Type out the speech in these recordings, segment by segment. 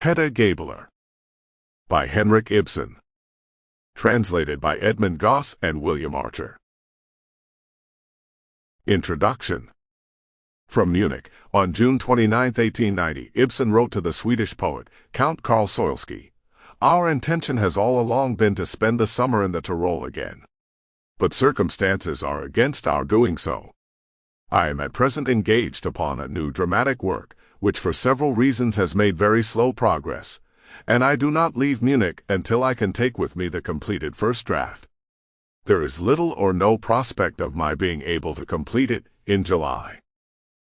Hedda Gabler by Henrik Ibsen. Translated by Edmund Goss and William Archer. Introduction. From Munich, on June 29, 1890, Ibsen wrote to the Swedish poet, Count Karl Soilsky, "Our intention has all along been to spend the summer in the Tyrol again. But circumstances are against our doing so. I am at present engaged upon a new dramatic work, which for several reasons has made very slow progress, and I do not leave Munich until I can take with me the completed first draft. There is little or no prospect of my being able to complete it in July."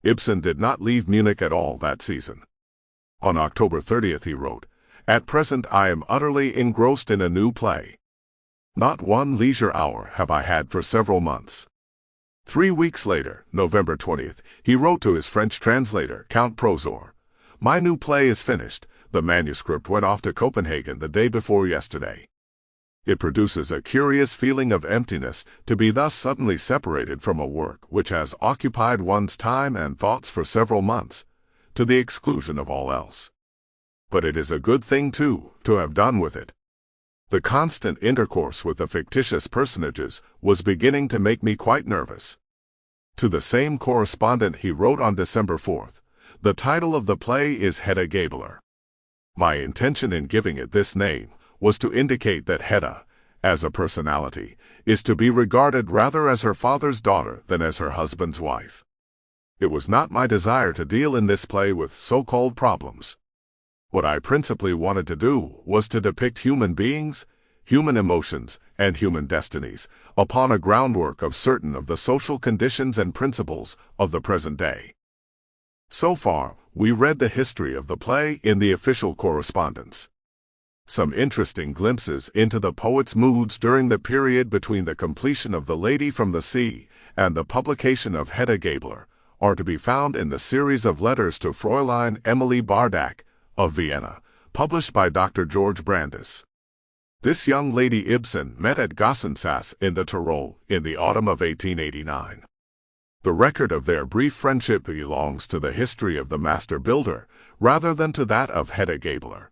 Ibsen did not leave Munich at all that season. On October 30th he wrote, "At present I am utterly engrossed in a new play. Not one leisure hour have I had for several months." 3 weeks later, November 20th, he wrote to his French translator, Count Prozor, "My new play is finished. The manuscript went off to Copenhagen the day before yesterday." It produces a curious feeling of emptiness to be thus suddenly separated from a work which has occupied one's time and thoughts for several months, to the exclusion of all else. But it is a good thing, too, to have done with it. The constant intercourse with the fictitious personages was beginning to make me quite nervous. To the same correspondent he wrote on December 4th, "The title of the play is Hedda Gabler. My intention in giving it this name was to indicate that Hedda, as a personality, is to be regarded rather as her father's daughter than as her husband's wife. It was not my desire to deal in this play with so-called problems. What I principally wanted to do was to depict human beings, human emotions, and human destinies upon a groundwork of certain of the social conditions and principles of the present day." So far, we read the history of the play in the official correspondence. Some interesting glimpses into the poet's moods during the period between the completion of The Lady from the Sea and the publication of Hedda Gabler are to be found in the series of letters to Fräulein Emilie Bardach of Vienna, published by Dr. George Brandes. This young lady Ibsen met at Gossensass in the Tyrol in the autumn of 1889. The record of their brief friendship belongs to the history of the master builder rather than to that of Hedda Gabler,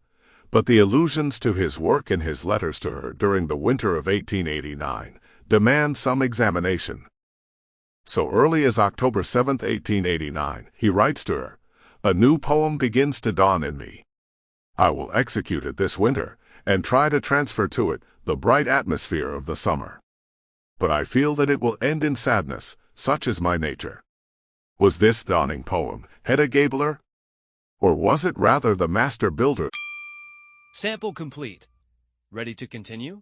but the allusions to his work in his letters to her during the winter of 1889 demand some examination. So early as October 7, 1889, he writes to her, "A new poem begins to dawn in me. I will execute it this winter and try to transfer to it the bright atmosphere of the summer. But I feel that it will end in sadness, such is my nature." Was this dawning poem Hedda Gabler? Or was it rather the master builder? Sample complete. Ready to continue?